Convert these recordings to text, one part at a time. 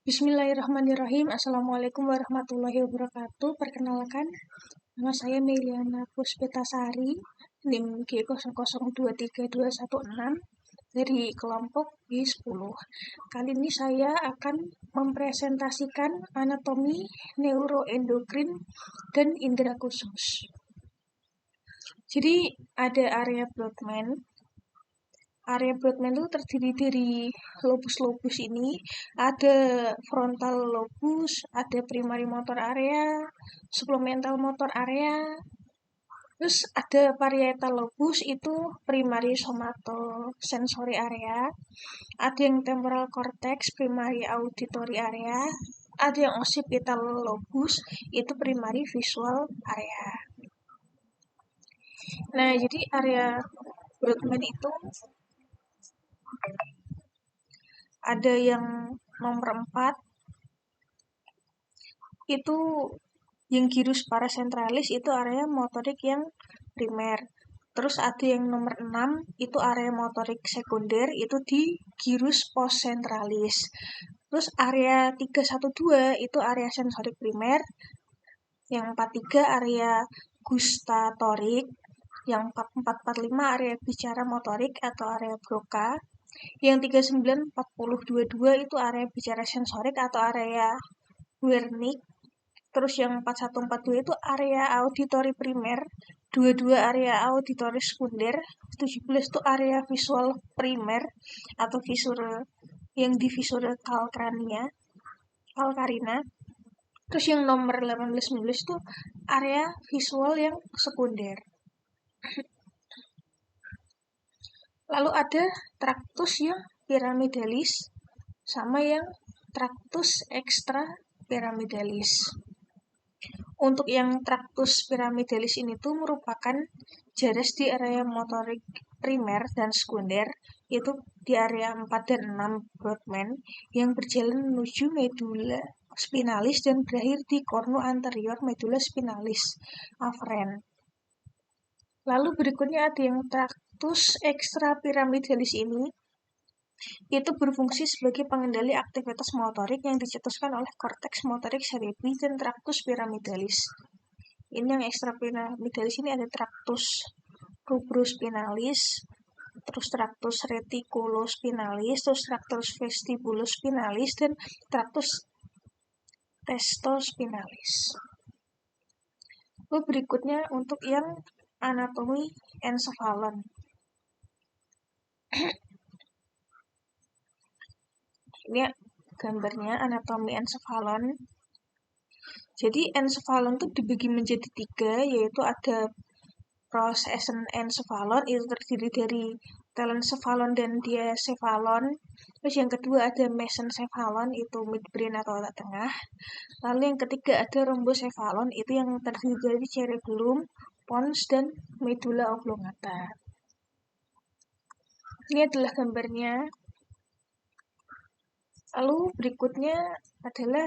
Bismillahirrahmanirrahim. Assalamualaikum warahmatullahi wabarakatuh. Perkenalkan, nama saya Meliana Puspitasari, NIM G00232216 dari kelompok B10. Kali ini saya akan mempresentasikan anatomi neuroendokrin dan indera khusus. Jadi ada area Brodmann. Area Brodmann itu terdiri dari lobus-lobus ini, ada frontal lobus, ada primary motor area, supplemental motor area, terus ada parietal lobus itu primary somatosensory area, ada yang temporal cortex, primary auditory area, ada yang occipital lobus itu primary visual area. Nah, jadi area Brodmann itu ada yang nomor 4 itu yang gyrus parasentralis itu area motorik yang primer. Terus ada yang nomor 6 itu area motorik sekunder itu di gyrus postsentralis. Terus area 312 itu area sensorik primer. Yang 43 area gustatorik. Yang 4445 area bicara motorik atau area Broca. Yang 39 40 22 itu area bicara sensorik atau area Wernicke. Terus yang 4142 itu area auditory primer, 22 area auditory sekunder, 17 itu area visual primer atau visur yang di visur calcarina. Terus yang nomor 18-19 itu area visual yang sekunder. Lalu ada tractus yang pyramidalis sama yang tractus extrapyramidalis. Untuk yang tractus pyramidalis ini tuh merupakan jaris di area motorik primer dan sekunder, yaitu di area 4 dan 6 Brodmann yang berjalan menuju medula spinalis dan berakhir di cornu anterior medula spinalis afferent. Lalu berikutnya ada yang tractus extrapyramidalis ini, itu berfungsi sebagai pengendali aktivitas motorik yang dicetuskan oleh korteks motorik cerebri dan tractus pyramidalis. Ini yang extrapyramidalis ini ada tractus rubrospinalis, terus tractus reticulospinalis, terus tractus vestibulospinalis, dan tractus testospinalis. Lalu berikutnya untuk yang anatomi encephalon. Ini gambarnya anatomi encephalon. Jadi encephalon itu dibagi menjadi 3, yaitu ada procession encephalon, itu terdiri dari telencephalon dan diencephalon. Terus yang kedua ada mesencephalon, itu midbrain atau otak tengah. Lalu yang ketiga ada rhombocephalon, itu yang terdiri dari cerebellum, pons, dan medulla oblongata. Ini adalah gambarnya. Lalu berikutnya adalah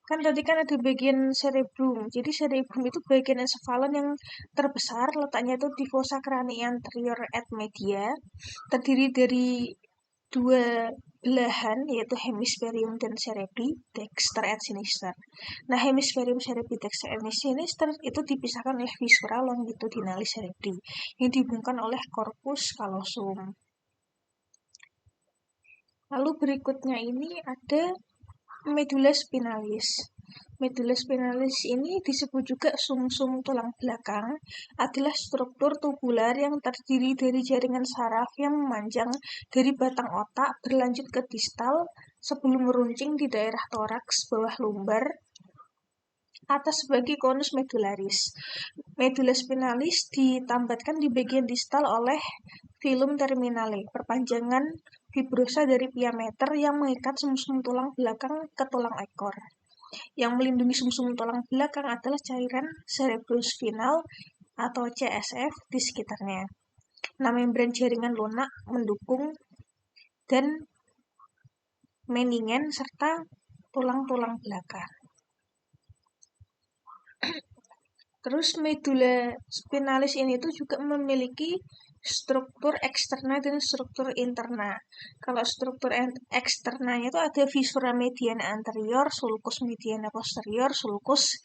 kan tadi kan ada bagian cerebrum. Jadi cerebrum itu bagian encephalon yang terbesar, letaknya itu di fossa cranii anterior et media, terdiri dari 2 belahan, yaitu hemispherium dan cerebri, dexter et sinister. Nah, hemispherium cerebri, dexter et sinister itu dipisahkan oleh viscera longitudinalis cerebri, yang dihubungkan oleh corpus callosum. Lalu berikutnya ini ada medulla spinalis. Medulla spinalis ini disebut juga sumsum tulang belakang, adalah struktur tubular yang terdiri dari jaringan saraf yang memanjang dari batang otak berlanjut ke distal sebelum meruncing di daerah toraks bawah lumbar atas sebagai konus medularis. Medulla spinalis ditambatkan di bagian distal oleh filum terminale, perpanjangan fibrosa dari pia mater yang mengikat sumsum tulang belakang ke tulang ekor. Yang melindungi sumsum tulang belakang adalah cairan cerebrospinal atau CSF di sekitarnya. Nah, membran jaringan lunak mendukung dan meningen serta tulang-tulang belakang. Terus medulla spinalis ini tuh juga memiliki struktur eksterna dan struktur interna. Kalau struktur eksternanya itu ada viscera mediana anterior, sulcus mediana posterior, sulcus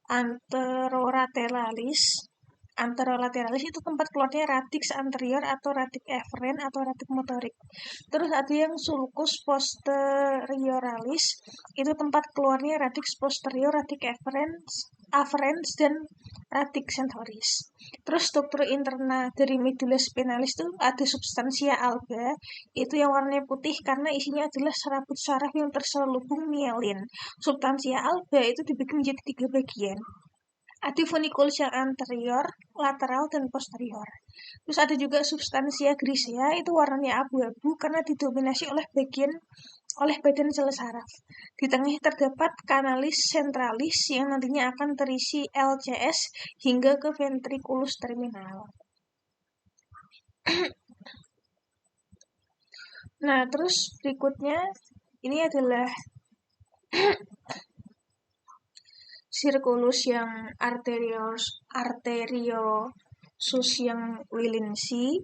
anterolaterales. Anterolaterales itu tempat keluarnya radix anterior atau radix efferent atau radix motorik. Terus ada yang sulcus posterioralis, itu tempat keluarnya radix posterior, radix afferens dan radix sensoris. Terus struktur interna dari medulla spinalis itu ada substansia alba, itu yang warnanya putih karena isinya adalah serabut saraf yang terselubung mielin. Substansia alba itu dibagi menjadi 3 bagian. Ada funiculus yang anterior, lateral, dan posterior. Terus ada juga substansia grisea, itu warnanya abu-abu karena didominasi oleh badan sel saraf. Di tengah terdapat kanalis centralis yang nantinya akan terisi LCS hingga ke ventriculus terminal. Nah, terus berikutnya ini adalah circulus yang arteriosus yang Williamsi.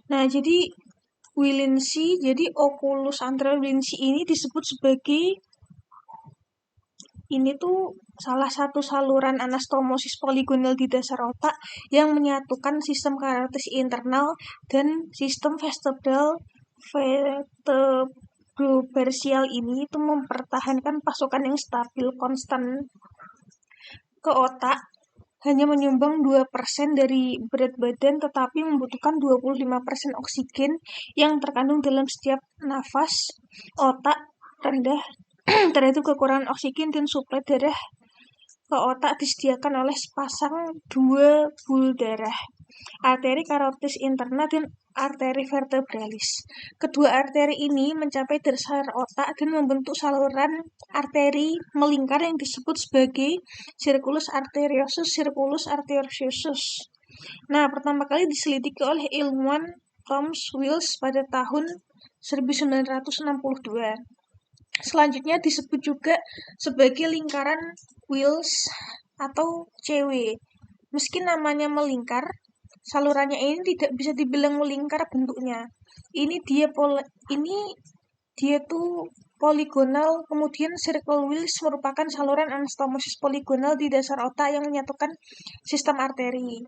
Nah, jadi Williamsi, jadi oculus anterior Williamsi ini disebut sebagai ini tuh salah satu saluran anastomosis poligonal di dasar otak yang menyatukan sistem karatis internal dan sistem vertebrobarsial ini itu mempertahankan pasokan yang stabil konstan ke otak, hanya menyumbang 2% dari berat badan tetapi membutuhkan 25% oksigen yang terkandung dalam setiap nafas. Otak rendah terhadap kekurangan oksigen dan suplai darah ke otak disediakan oleh sepasang 2 bul darah, arteri karotis interna dan arteri vertebralis. Kedua arteri ini mencapai dasar otak dan membentuk saluran arteri melingkar yang disebut sebagai circulus arteriosus. Nah, pertama kali diselidiki oleh ilmuwan Thomas Wills pada tahun 1962. Selanjutnya disebut juga sebagai lingkaran Wills atau CW. Meski namanya melingkar, salurannya ini tidak bisa dibilang melingkar bentuknya. Ini dia tuh poligonal, kemudian circle Wills merupakan saluran anastomosis poligonal di dasar otak yang menyatukan sistem arteri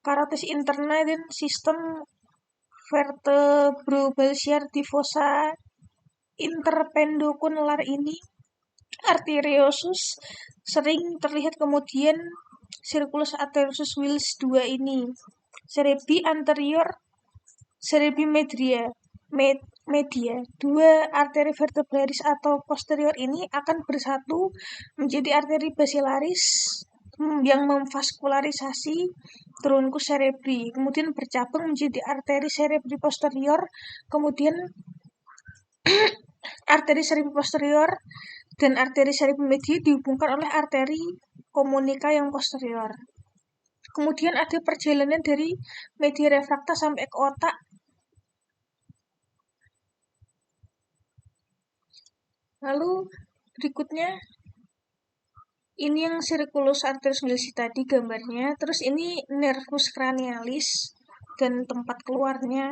karotis interna dan sistem vertebrobalsiar di fossa interpendokular ini arteriosus sering terlihat. Kemudian circulus arteriosus Wills 2 ini cerebi anterior, cerebi media. Dua arteri vertebralis atau posterior ini akan bersatu menjadi arteri basilaris yang memvaskularisasi trunkus cerebri, kemudian bercabang menjadi arteri cerebri posterior, kemudian arteri cerebri posterior dan arteri cerebri media dihubungkan oleh arteri komunika yang posterior. Kemudian ada perjalanan dari media refrakta sampai ke otak. Lalu berikutnya ini yang circulus arteriosus Wills tadi gambarnya. Terus ini nervus cranialis dan tempat keluarnya.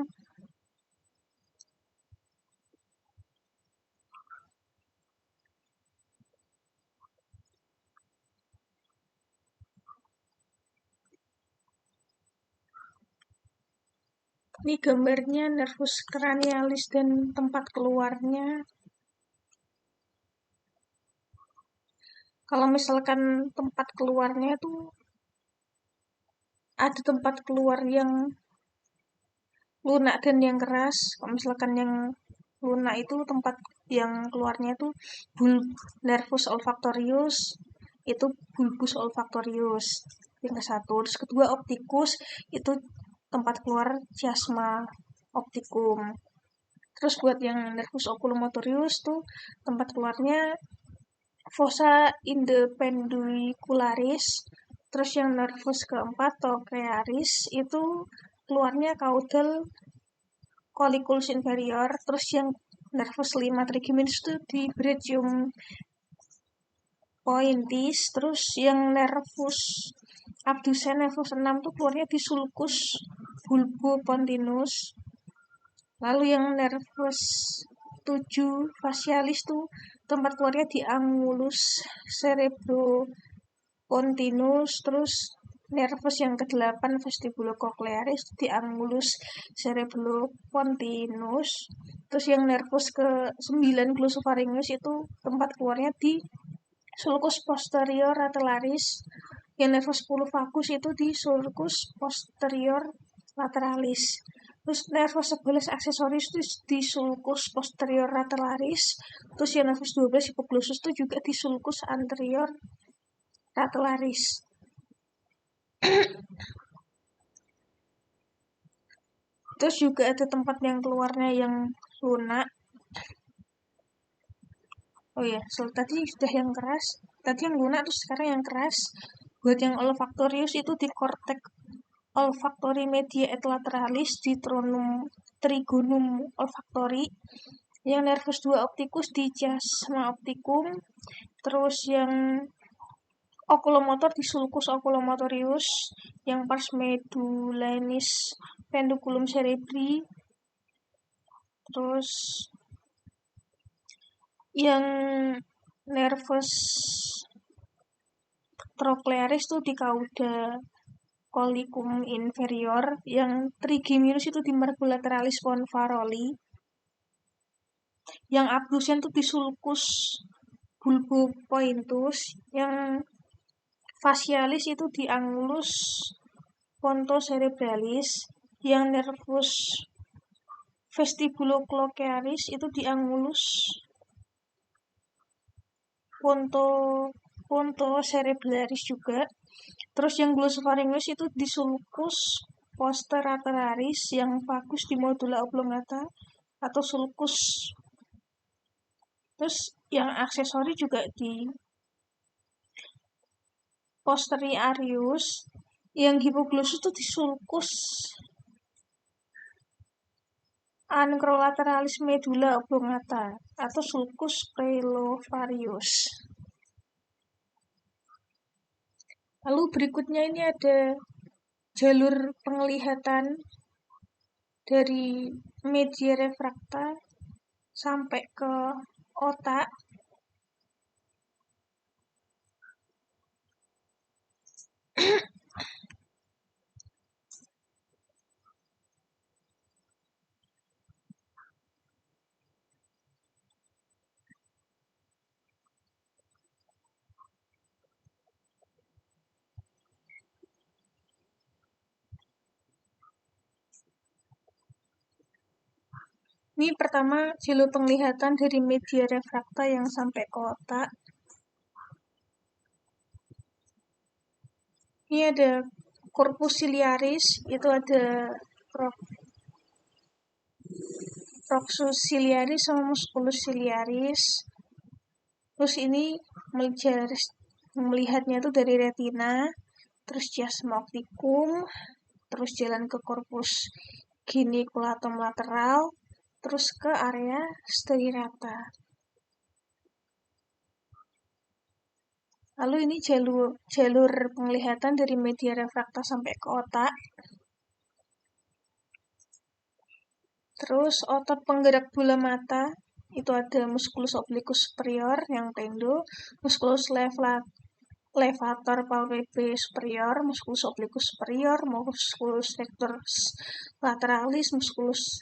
Ini gambarnya nervus cranialis dan tempat keluarnya. Kalau misalkan tempat keluarnya itu ada tempat keluar yang lunak dan yang keras. Kalau misalkan yang lunak itu tempat yang keluarnya itu nervus olfactorius, itu bulbus olfactorius. yang ke-1. Terus kedua optikus, itu tempat keluar chiasma optikum. Terus buat yang nervus oculomotorius tuh tempat keluarnya fossa independicularis. Terus yang nervus keempat trochlearis itu keluarnya caudal colliculus inferior. Terus yang nervus 5 trigeminus itu di brachium pointis. Terus yang nervus abducens nervus 6 tuh keluarnya di sulcus bulbopontinus. Lalu yang nervus 7 facialis tuh tempat keluarnya di angulus cerebropontinus. Terus nervus yang ke-8 vestibulocochlearis di angulus cerebropontinus. Terus yang nervus ke-9 glossopharyngeus itu tempat keluarnya di sulcus posterior lateralis. Yang nervus 10 vagus itu di sulcus posterior lateralis. Terus nervus 11 aksesoris itu di sulcus posterior lateralis. Terus yang nervus 12 hipoglossus itu juga di sulcus anterior lateralis. Terus juga ada tempat yang keluarnya yang lunak. Oh ya, tadi sudah yang keras. Tadi yang lunak, terus sekarang yang keras. Buat yang olfactorius itu di cortex olfactory media et lateralis di trigonum olfactory. Yang nervus 2 opticus di chiasma opticum. Terus yang oculomotor di sulcus oculomotorius. Yang pars medullaris pendiculum cerebri. Terus yang nervus trochlearis itu di cauda collicum inferior. Yang trigeminus itu di margo lateralis convaroli. Yang abducens itu di sulcus bulbopointus. Yang facialis itu di angulus pontocerebralis. Yang nervus vestibulocochlearis itu di angulus pontocerebralis juga. Terus yang glossopharyngeus itu di sulcus posterolaterales. Yang vagus di medulla oblongata atau sulcus. Terus yang aksesori juga di posteriorius. Yang hipoglossus itu di sulcus ancolateralis medulla oblongata atau sulcus prelopharyngeus. Lalu berikutnya ini ada jalur penglihatan dari media refrakta sampai ke otak. Ini pertama jalur penglihatan dari media refrakta yang sampai ke otak. Ini ada corpus ciliaris, itu ada proxus ciliaris sama musculus ciliaris. Terus ini melihatnya itu dari retina, terus chiasma opticum, terus jalan ke corpus giniculatum lateral, terus ke area sterata. Lalu ini jalur penglihatan dari media refrakta sampai ke otak. Terus otot penggerak bola mata itu ada musculus obliquus superior yang tendo, musculus levator palpebrae superior, musculus obliquus superior, musculus rectus lateralis, musculus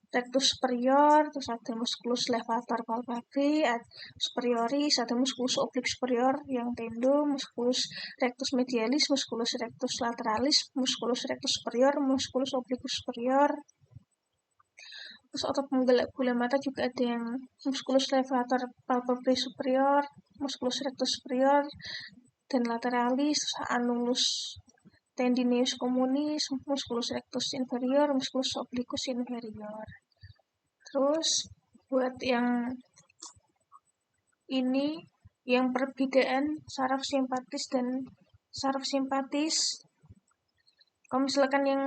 rectus superior, terus ada musculus levator palpebrae superioris, ada musculus oblique superior yang tendo, musculus rectus medialis, musculus rectus lateralis, musculus rectus superior, musculus obliquus superior. Terus otot penggerak bola mata juga ada yang musculus levator palpebrae superior, musculus rectus superior dan lateralis, terus annulus tendinous communis, musculus rectus inferior, musculus obliquus inferior. Terus buat yang ini, yang perbedaan saraf simpatis dan saraf simpatis, kalau misalkan yang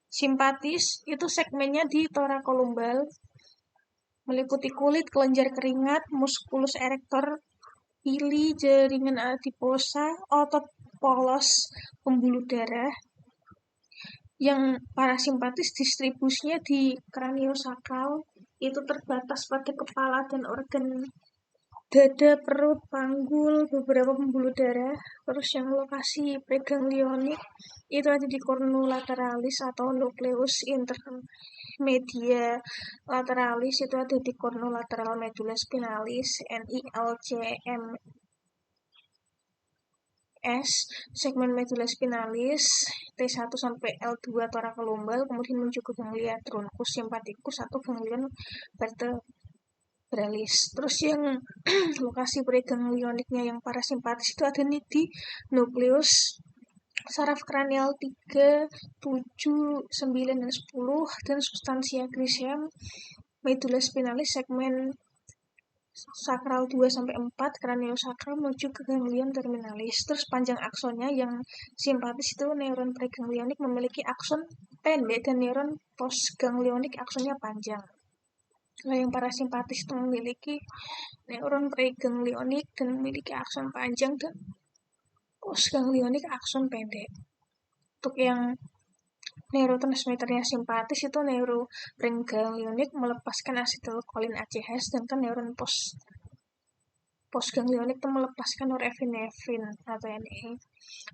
simpatis itu segmennya di thoracolumbar, meliputi kulit, kelenjar keringat, musculus erector, pili, jaringan adiposa, otot polos, pembuluh darah. Yang parasimpatis distribusinya di kraniosakral, itu terbatas pada kepala dan organ dada, perut, panggul, beberapa pembuluh darah. Terus yang lokasi preganglionik itu ada di cornulateralis atau nucleus intermedia lateralis, itu ada di cornulateral medulla spinalis, NILCM. Segmen medulla spinalis T1 sampai L2 thoracolumbar, kemudian menuju ke ganglia truncus sympathicus atau ganglion vertebralis. Terus yang lokasi preganglioniknya yang parasimpatis itu ada nih di nukleus saraf kranial 3, 7, 9, dan 10, dan substansia grisem medulla spinalis segmen sakral 2 sampai 4, kraniosakral menuju ke ganglion terminalis. Terus panjang aksonnya yang simpatis itu neuron preganglionik memiliki akson pendek dan neuron postganglionik aksonnya panjang. Nah, yang parasimpatis itu memiliki neuron preganglionik dan memiliki akson panjang dan postganglionik akson pendek. Untuk yang neurotransmitternya simpatis itu neuropreganglionik melepaskan asetylkolin ACH, sedangkan neuron postganglionik itu melepaskan norepinefrin atau NE.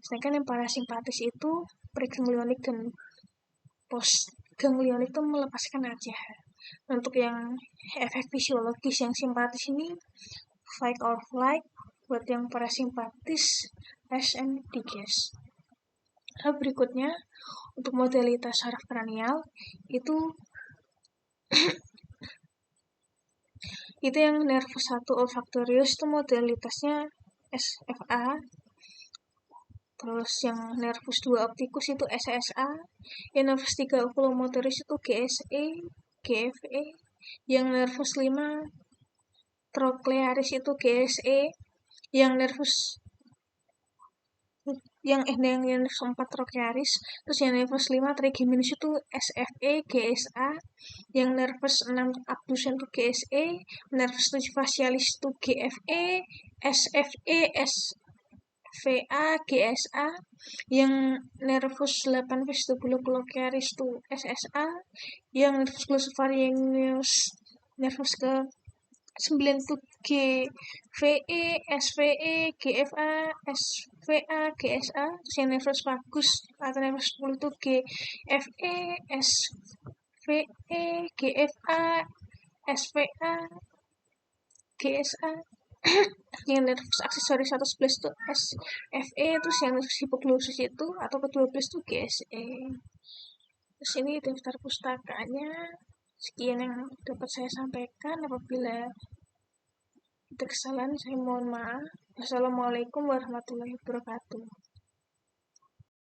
Sedangkan yang parasimpatis itu preganglionik dan postganglionik itu melepaskan ACH. Untuk yang efek fisiologis yang simpatis ini fight or flight, buat yang parasimpatis rest and digest. Nah, berikutnya untuk modalitas saraf kranial itu yang nervus 1 olfactorius itu modalitasnya SFA. Terus yang nervus 2 opticus itu SSA, yang nervus 3 oculomotoris itu GSE, GFE, yang nervus 5 troclearis itu GSE, yang nervus 4 troclearis, terus yang nervus 5 trigeminus itu SFE, GSA, yang nervus 6 abducens itu GSE, nervus 7 facialis itu GFE, SFE, SVA, GSA, yang nervus 8 vestibulocochlearis itu SSA, yang nervus glossopharyngeus nervus ke 9 itu GVE, SVE, GFA, SVA, GSA. Terus yang nervus vagus atau nervus 10 itu GFE, SVE, GFA, SVA, GSA. Yang nervus aksesoris 111 itu SFE, terus yang nervus hipoglosus itu atau ke-12 itu GSE. Terus ini daftar pustakanya. Sekian yang dapat saya sampaikan. Apabila ada kesalahan, saya mohon maaf. Wassalamualaikum warahmatullahi wabarakatuh.